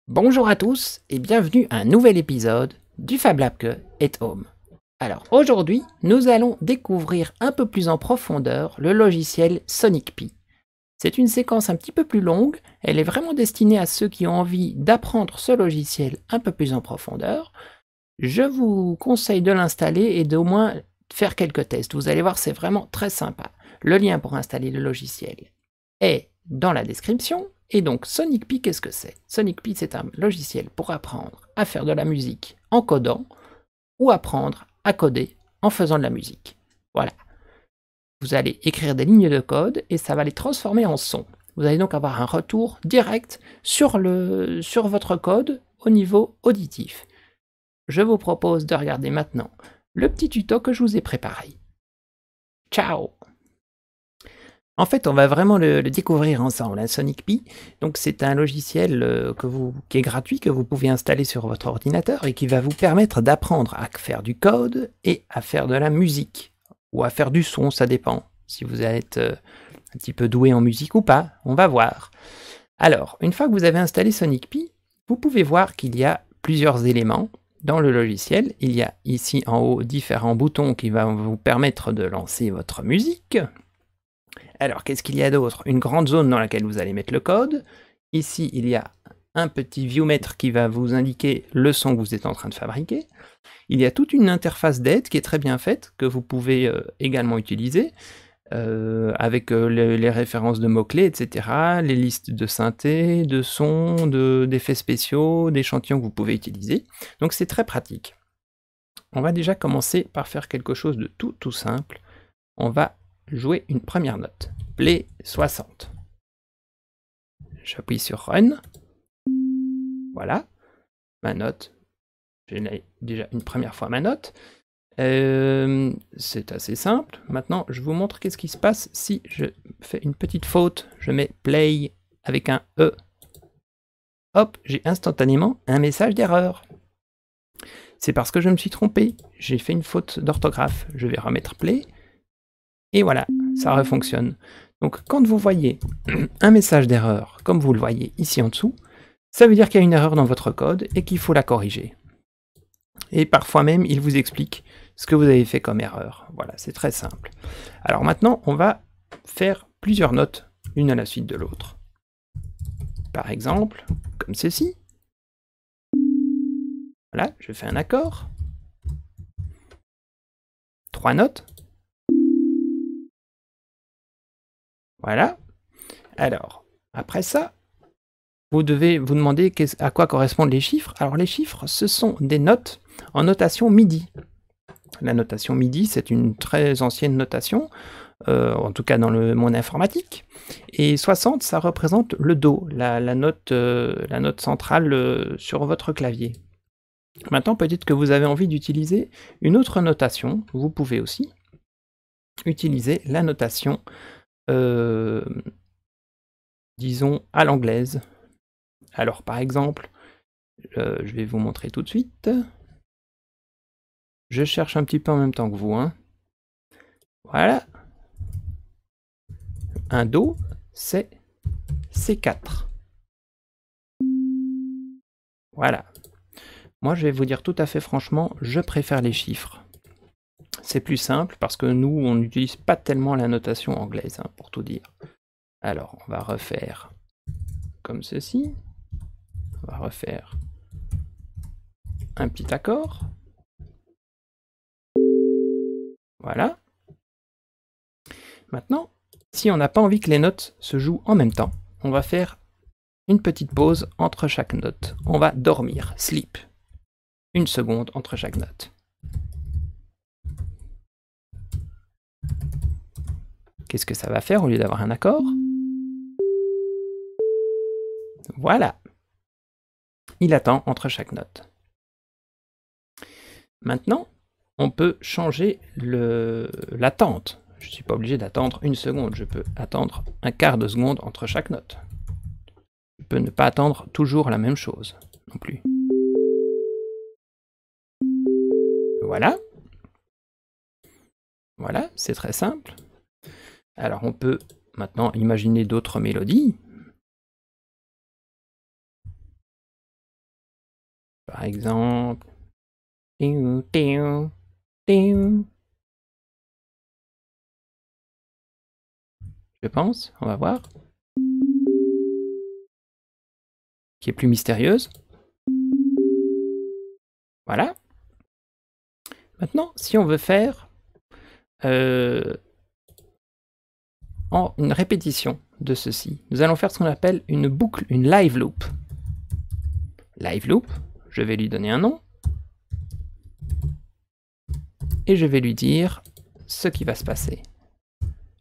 Bonjour à tous et bienvenue à un nouvel épisode du Fab Lab Que at Home. Alors aujourd'hui, nous allons découvrir un peu plus en profondeur le logiciel SonicPi. C'est une séquence un petit peu plus longue, elle est vraiment destinée à ceux qui ont envie d'apprendre ce logiciel un peu plus en profondeur. Je vous conseille de l'installer et d'au moins faire quelques tests. Vous allez voir, c'est vraiment très sympa. Le lien pour installer le logiciel est dans la description. Et donc SonicPi, qu'est-ce que c'est? SonicPi, c'est un logiciel pour apprendre à faire de la musique en codant ou apprendre à coder en faisant de la musique. Voilà. Vous allez écrire des lignes de code et ça va les transformer en son. Vous allez donc avoir un retour direct sur votre code au niveau auditif. Je vous propose de regarder maintenant le petit tuto que je vous ai préparé. Ciao! En fait, on va vraiment le découvrir ensemble, hein, SonicPi. Donc c'est un logiciel qui est gratuit, que vous pouvez installer sur votre ordinateur et qui va vous permettre d'apprendre à faire du code et à faire de la musique. Ou à faire du son, ça dépend. Si vous êtes un petit peu doué en musique ou pas, on va voir. Alors, une fois que vous avez installé SonicPi, vous pouvez voir qu'il y a plusieurs éléments dans le logiciel. Il y a ici en haut différents boutons qui vont vous permettre de lancer votre musique. Alors, qu'est-ce qu'il y a d'autre? Une grande zone dans laquelle vous allez mettre le code. Ici, il y a un petit viewmaster qui va vous indiquer le son que vous êtes en train de fabriquer. Il y a toute une interface d'aide qui est très bien faite, que vous pouvez également utiliser, avec les références de mots-clés, etc., les listes de synthé, de sons, d'effets spéciaux, d'échantillons que vous pouvez utiliser. Donc c'est très pratique. On va déjà commencer par faire quelque chose de tout simple. On va jouer une première note. Play 60. J'appuie sur Run. Voilà. Ma note. J'ai déjà une première fois ma note. C'est assez simple. Maintenant, je vous montre qu'est-ce qui se passe si je fais une petite faute. Je mets Play avec un E. Hop, j'ai instantanément un message d'erreur. C'est parce que je me suis trompé. J'ai fait une faute d'orthographe. Je vais remettre Play. Et voilà, ça refonctionne. Donc quand vous voyez un message d'erreur, comme vous le voyez ici en dessous, ça veut dire qu'il y a une erreur dans votre code et qu'il faut la corriger. Et parfois même, il vous explique ce que vous avez fait comme erreur. Voilà, c'est très simple. Alors maintenant, on va faire plusieurs notes, l'une à la suite de l'autre. Par exemple, comme ceci. Voilà, je fais un accord. 3 notes. Voilà. Alors, après ça, vous devez vous demander à quoi correspondent les chiffres. Alors les chiffres, ce sont des notes en notation MIDI. La notation MIDI, c'est une très ancienne notation, en tout cas dans le monde informatique. Et 60, ça représente le Do, la note centrale sur votre clavier. Maintenant, peut-être que vous avez envie d'utiliser une autre notation. Vous pouvez aussi utiliser la notation, disons, à l'anglaise. Alors, par exemple, je vais vous montrer tout de suite. Je cherche un petit peu en même temps que vous, hein. Voilà. Un Do, c'est C4. Voilà. Moi, je vais vous dire tout à fait franchement, je préfère les chiffres. C'est plus simple parce que nous, on n'utilise pas tellement la notation anglaise, hein, pour tout dire. Alors, on va refaire comme ceci. On va refaire un petit accord. Voilà. Maintenant, si on n'a pas envie que les notes se jouent en même temps, on va faire une petite pause entre chaque note. On va dormir, sleep. 1 seconde entre chaque note. Qu'est-ce que ça va faire au lieu d'avoir un accord? Voilà. Il attend entre chaque note. Maintenant, on peut changer l'attente. Je ne suis pas obligé d'attendre 1 seconde, je peux attendre un quart de seconde entre chaque note. Je peux ne pas attendre toujours la même chose non plus. Voilà. Voilà, c'est très simple. Alors on peut maintenant imaginer d'autres mélodies. par exemple. Tiou, tiou, tiou. Je pense, on va voir. Qui est plus mystérieuse. Voilà. Maintenant, si on veut faire une répétition de ceci, nous allons faire ce qu'on appelle une boucle, une live loop. Live loop, je vais lui donner un nom. Et je vais lui dire ce qui va se passer.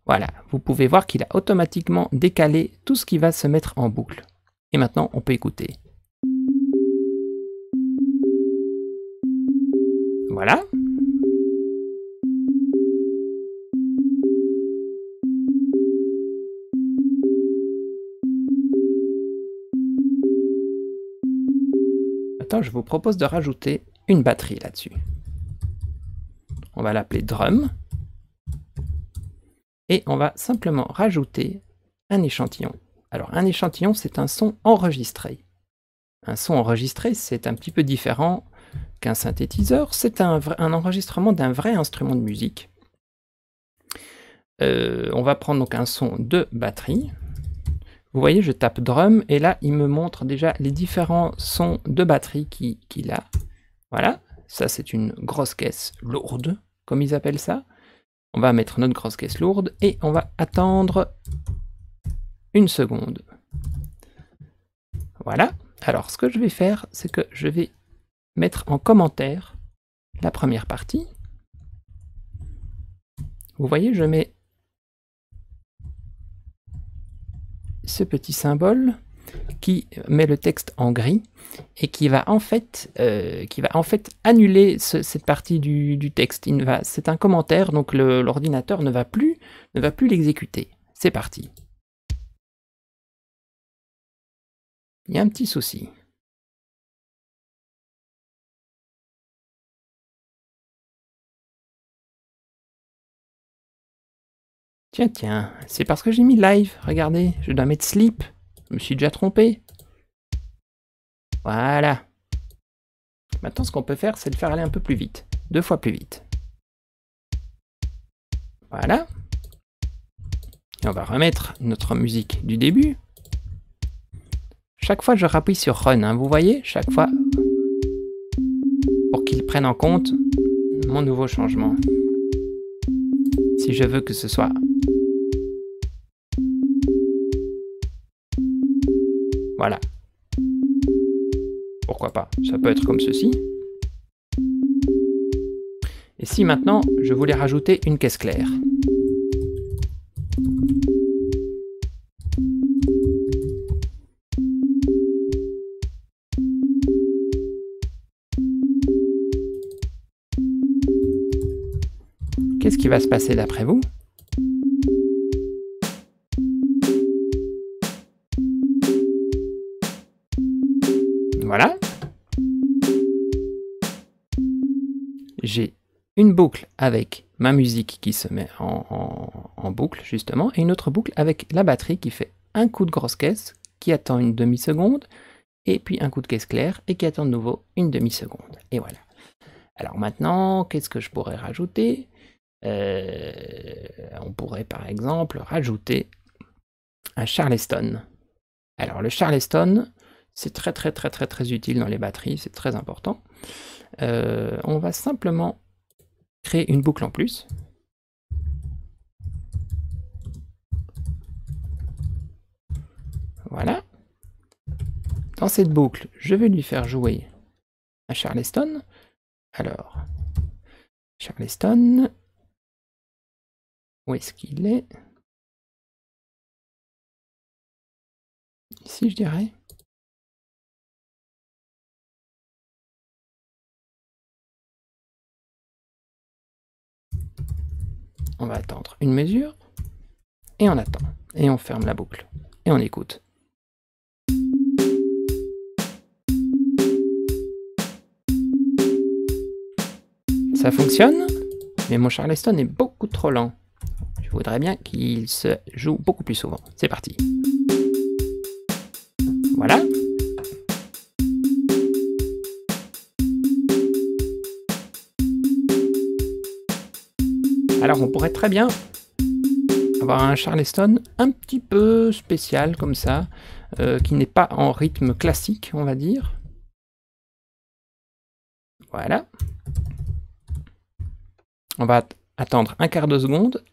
Voilà, vous pouvez voir qu'il a automatiquement décalé tout ce qui va se mettre en boucle. Et maintenant, on peut écouter. Voilà. Maintenant, je vous propose de rajouter une batterie là-dessus. On va l'appeler drum. Et on va simplement rajouter un échantillon. Alors, un échantillon, c'est un son enregistré. Un son enregistré, c'est un petit peu différent qu'un synthétiseur. C'est un enregistrement d'un vrai instrument de musique. On va prendre donc un son de batterie. Vous voyez, je tape drum et là, il me montre déjà les différents sons de batterie qu'il a. Voilà, ça c'est une grosse caisse lourde, comme ils appellent ça. On va mettre notre grosse caisse lourde et on va attendre une seconde. Voilà. Alors, ce que je vais faire, c'est que je vais mettre en commentaire la première partie. Vous voyez, je mets ce petit symbole qui met le texte en gris et qui va en fait annuler cette partie du texte. C'est un commentaire, donc l'ordinateur ne va plus l'exécuter. C'est parti. Il y a un petit souci. Tiens, c'est parce que j'ai mis live, regardez, je dois mettre sleep, je me suis déjà trompé. Voilà. Maintenant, ce qu'on peut faire, c'est le faire aller un peu plus vite, 2 fois plus vite. Voilà. Et on va remettre notre musique du début. Chaque fois, je rappuie sur Run, hein, vous voyez, chaque fois, pour qu'il prenne en compte mon nouveau changement. Si je veux que ce soit... Voilà. Pourquoi pas? Ça peut être comme ceci. Et si maintenant, je voulais rajouter une caisse claire. Qu'est-ce qui va se passer d'après vous? Voilà. J'ai une boucle avec ma musique qui se met en boucle, justement, et une autre boucle avec la batterie qui fait un coup de grosse caisse, qui attend une demi-seconde, et puis un coup de caisse claire, et qui attend de nouveau une demi-seconde. Et voilà. Alors maintenant, qu'est-ce que je pourrais rajouter? On pourrait par exemple rajouter un Charleston. Alors le Charleston, c'est très utile dans les batteries, c'est très important. On va simplement créer une boucle en plus. Voilà. Dans cette boucle, je vais lui faire jouer un Charleston. Alors, Charleston, où est-ce qu'il est? Ici, je dirais. On va attendre une mesure, et on attend, et on ferme la boucle, et on écoute. Ça fonctionne, mais mon Charleston est beaucoup trop lent. Je voudrais bien qu'il se joue beaucoup plus souvent. C'est parti. Voilà. Alors on pourrait très bien avoir un Charleston un petit peu spécial comme ça, qui n'est pas en rythme classique, on va dire. Voilà. On va attendre un quart de seconde,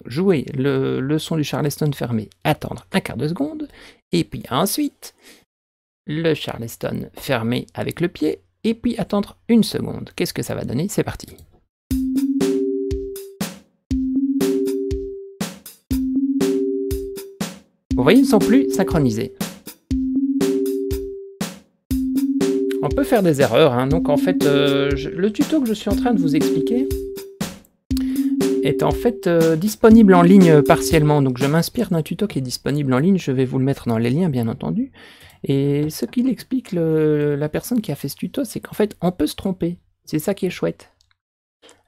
jouer le son du Charleston fermé, attendre un quart de seconde, et puis ensuite le Charleston fermé avec le pied, et puis attendre une seconde. Qu'est-ce que ça va donner? C'est parti. Vous voyez, ils ne sont plus synchronisés. On peut faire des erreurs, hein. Donc en fait, le tuto que je suis en train de vous expliquer est en fait disponible en ligne partiellement. Donc je m'inspire d'un tuto qui est disponible en ligne, je vais vous le mettre dans les liens bien entendu. Et ce qu'il explique la personne qui a fait ce tuto, c'est qu'en fait on peut se tromper. C'est ça qui est chouette.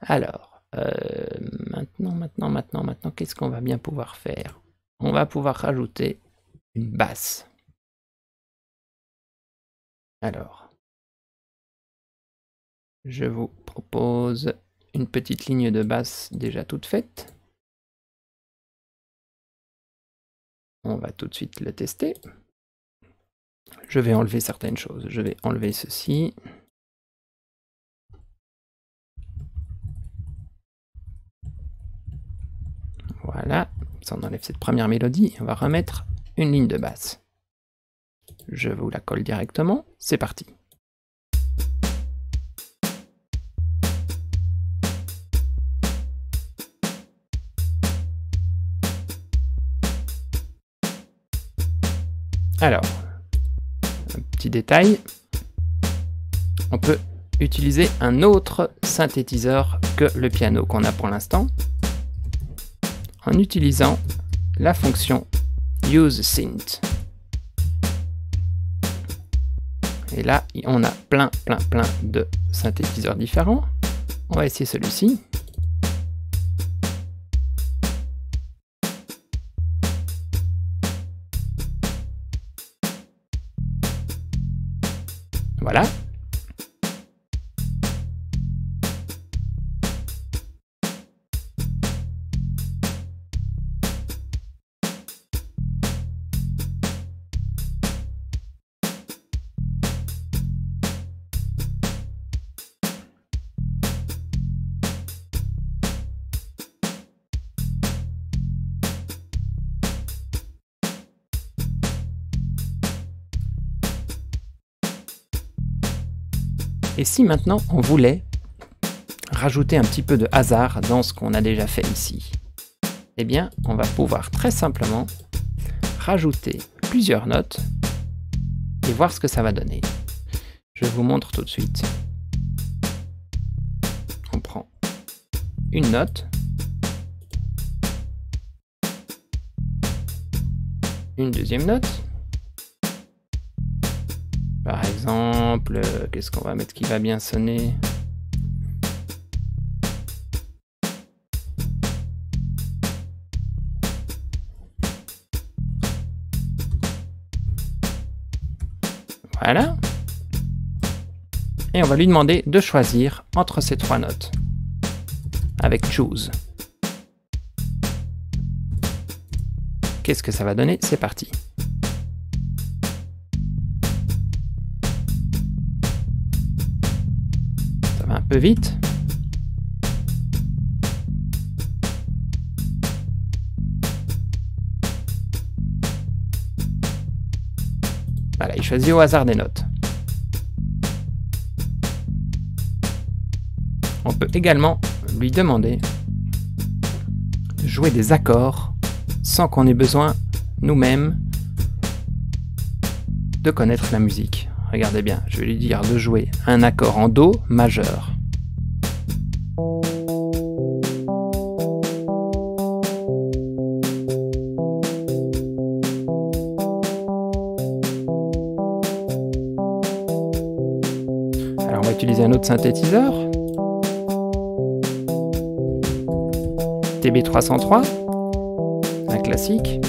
Alors, maintenant, qu'est-ce qu'on va bien pouvoir faire? On va pouvoir rajouter une basse. Alors, je vous propose une petite ligne de basse déjà toute faite. On va tout de suite le tester. Je vais enlever certaines choses. Je vais enlever ceci. Voilà, ça on enlève cette première mélodie. On va remettre une ligne de basse. Je vous la colle directement. C'est parti. Alors, un petit détail, on peut utiliser un autre synthétiseur que le piano qu'on a pour l'instant, en utilisant la fonction Use Synth. Et là, on a plein de synthétiseurs différents. On va essayer celui-ci. Voilà. Et si maintenant on voulait rajouter un petit peu de hasard dans ce qu'on a déjà fait ici, eh bien on va pouvoir très simplement rajouter plusieurs notes et voir ce que ça va donner. Je vous montre tout de suite. On prend une note, une deuxième note. Par exemple, qu'est-ce qu'on va mettre qui va bien sonner? Voilà. Et on va lui demander de choisir entre ces trois notes avec Choose. Qu'est-ce que ça va donner? C'est parti. Ça va un peu vite. Voilà, il choisit au hasard des notes. On peut également lui demander de jouer des accords sans qu'on ait besoin nous-mêmes de connaître la musique. Regardez bien, je vais lui dire de jouer un accord en Do majeur. Alors on va utiliser un autre synthétiseur. TB303, un classique.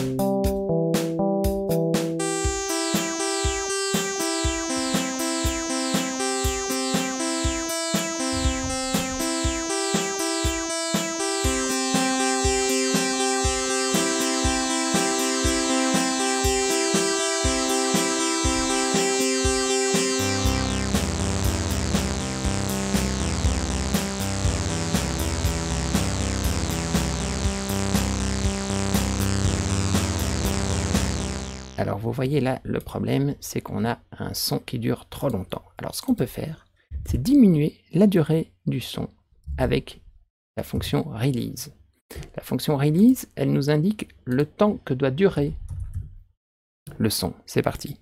Alors vous voyez là, le problème, c'est qu'on a un son qui dure trop longtemps. Alors ce qu'on peut faire, c'est diminuer la durée du son avec la fonction release. La fonction release, elle nous indique le temps que doit durer le son. C'est parti.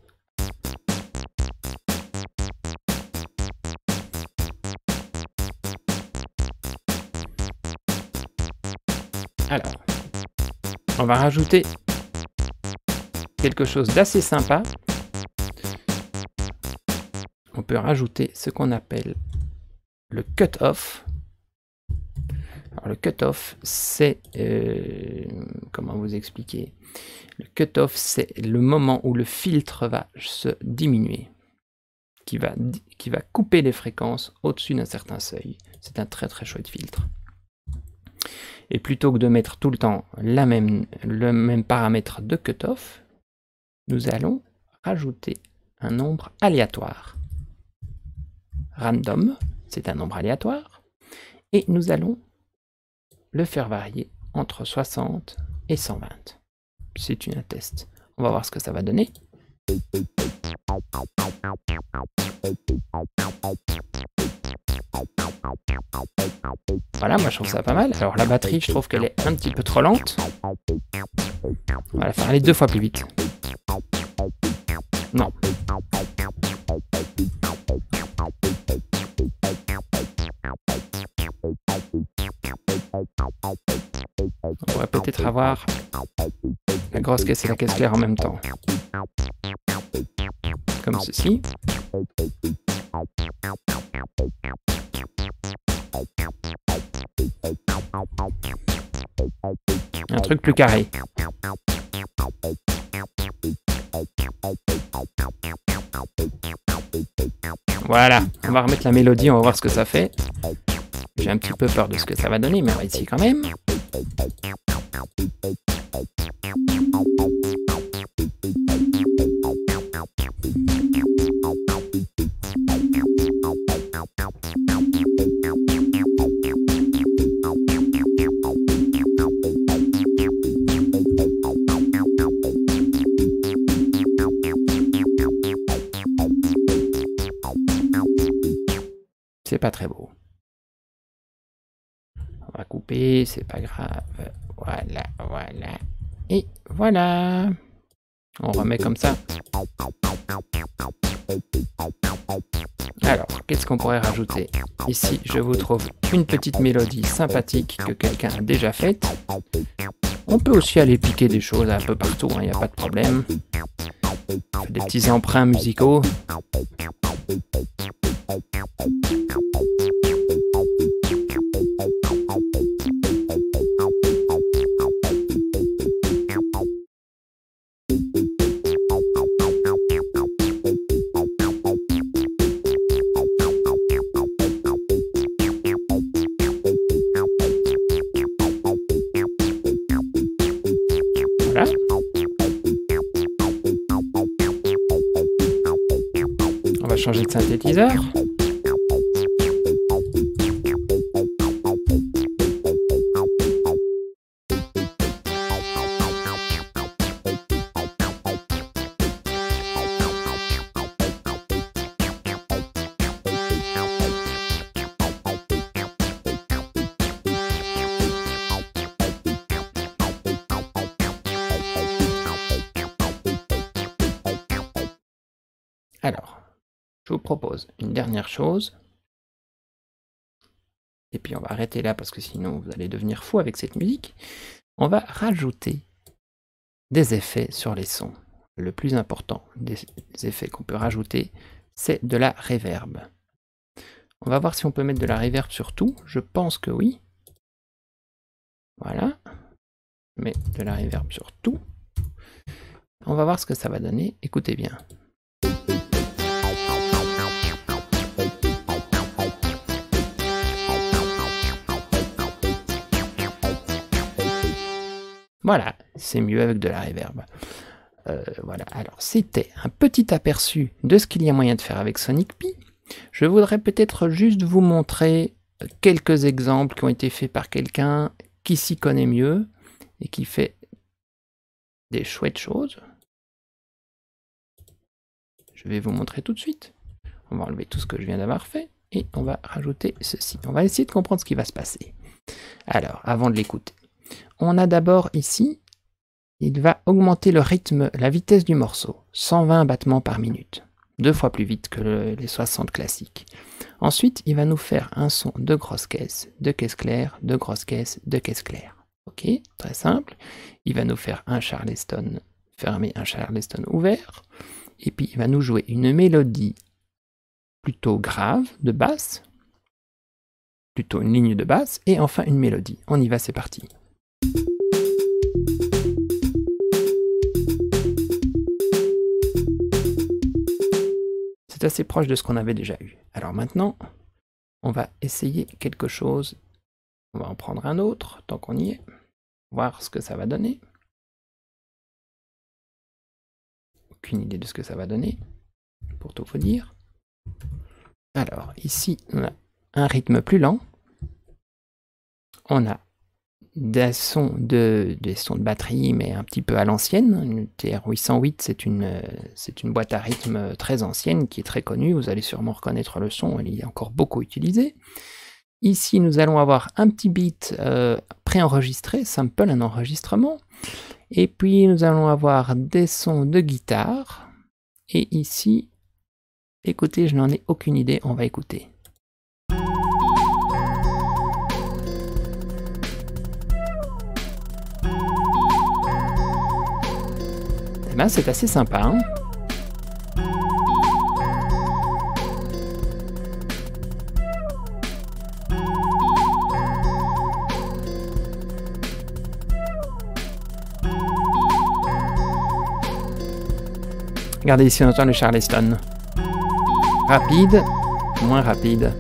Alors, on va rajouter quelque chose d'assez sympa. On peut rajouter ce qu'on appelle le cut-off. Alors le cut-off, c'est... comment vous expliquer? Le cut-off, c'est le moment où le filtre va se diminuer, qui va couper les fréquences au-dessus d'un certain seuil. C'est un très très chouette filtre. Et plutôt que de mettre tout le temps le même paramètre de cut-off, nous allons rajouter un nombre aléatoire. Random, c'est un nombre aléatoire, et nous allons le faire varier entre 60 et 120. C'est un test. On va voir ce que ça va donner. Voilà, moi je trouve ça pas mal. Alors la batterie, je trouve qu'elle est un petit peu trop lente. On va la faire aller 2 fois plus vite. Non. On va peut-être avoir la grosse caisse et la caisse claire en même temps. Comme ceci. Un truc plus carré. Voilà, on va remettre la mélodie, on va voir ce que ça fait. J'ai un petit peu peur de ce que ça va donner, mais on va essayer quand même. C'est pas très beau. On va couper, c'est pas grave. Voilà, voilà. Et voilà. On remet comme ça. Alors, qu'est-ce qu'on pourrait rajouter? Ici, je vous trouve une petite mélodie sympathique que quelqu'un a déjà faite. On peut aussi aller piquer des choses un peu partout, il n'y a pas de problème. Des petits emprunts musicaux. Voilà. On va changer de synthétiseur. Alors, je vous propose une dernière chose. Et puis on va arrêter là parce que sinon vous allez devenir fou avec cette musique. On va rajouter des effets sur les sons. Le plus important des effets qu'on peut rajouter, c'est de la reverb. On va voir si on peut mettre de la reverb sur tout. Je pense que oui. Voilà. Mais de la reverb sur tout. On va voir ce que ça va donner. Écoutez bien. Voilà, c'est mieux avec de la reverb. Voilà, alors c'était un petit aperçu de ce qu'il y a moyen de faire avec Sonic Pi. Je voudrais peut-être juste vous montrer quelques exemples qui ont été faits par quelqu'un qui s'y connaît mieux et qui fait des chouettes choses. Je vais vous montrer tout de suite. On va enlever tout ce que je viens d'avoir fait et on va rajouter ceci. On va essayer de comprendre ce qui va se passer. Alors, avant de l'écouter, on a d'abord ici, il va augmenter le rythme, la vitesse du morceau, 120 battements par minute, 2 fois plus vite que les 60 classiques. Ensuite, il va nous faire un son de grosse caisse, de caisse claire, de grosse caisse, de caisse claire. Ok, très simple. Il va nous faire un Charleston fermé, un Charleston ouvert. Et puis, il va nous jouer une mélodie plutôt grave de basse, plutôt une ligne de basse, et enfin une mélodie. On y va, c'est parti. C'est assez proche de ce qu'on avait déjà eu. Alors maintenant, on va essayer quelque chose. On va en prendre un autre, tant qu'on y est. Voir ce que ça va donner. Aucune idée de ce que ça va donner, pour tout vous dire. Alors, ici, on a un rythme plus lent. On a des sons de batterie, mais un petit peu à l'ancienne. Une TR-808, c'est une boîte à rythme très ancienne, qui est très connue. Vous allez sûrement reconnaître le son, elle est encore beaucoup utilisée. Ici, nous allons avoir un petit beat préenregistré, sample, un enregistrement. Et puis, nous allons avoir des sons de guitare. Et ici, écoutez, je n'en ai aucune idée, on va écouter. Eh ben, c'est assez sympa, hein? Regardez ici, on entend le Charleston. Rapide, moins rapide.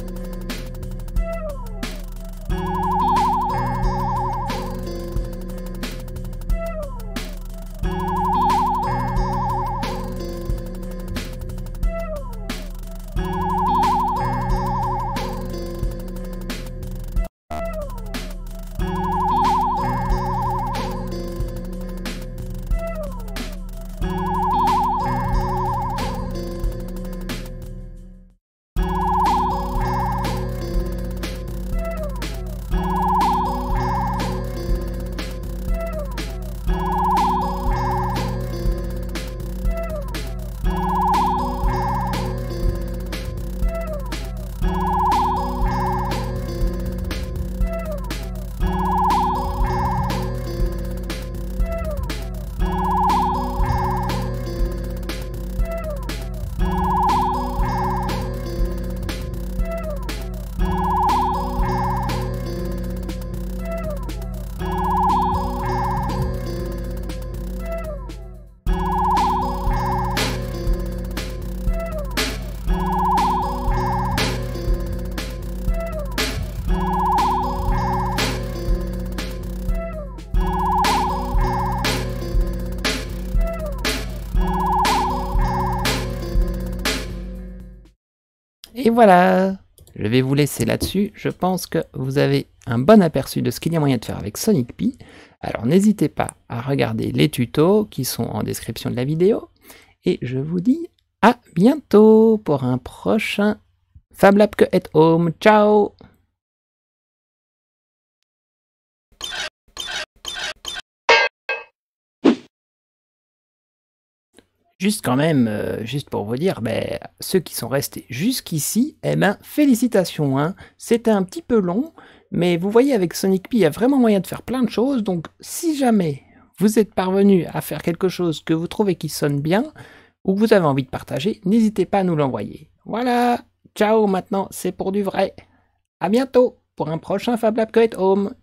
Et voilà, je vais vous laisser là-dessus. Je pense que vous avez un bon aperçu de ce qu'il y a moyen de faire avec Sonic Pi. Alors n'hésitez pas à regarder les tutos qui sont en description de la vidéo. Et je vous dis à bientôt pour un prochain FabLab at Home. Ciao! Juste quand même, juste pour vous dire, ceux qui sont restés jusqu'ici, eh ben, félicitations, hein. C'était un petit peu long, mais vous voyez, avec Sonic Pi, il y a vraiment moyen de faire plein de choses, donc si jamais vous êtes parvenu à faire quelque chose que vous trouvez qui sonne bien, ou que vous avez envie de partager, n'hésitez pas à nous l'envoyer. Voilà, ciao, maintenant c'est pour du vrai. À bientôt pour un prochain FabLab at Home.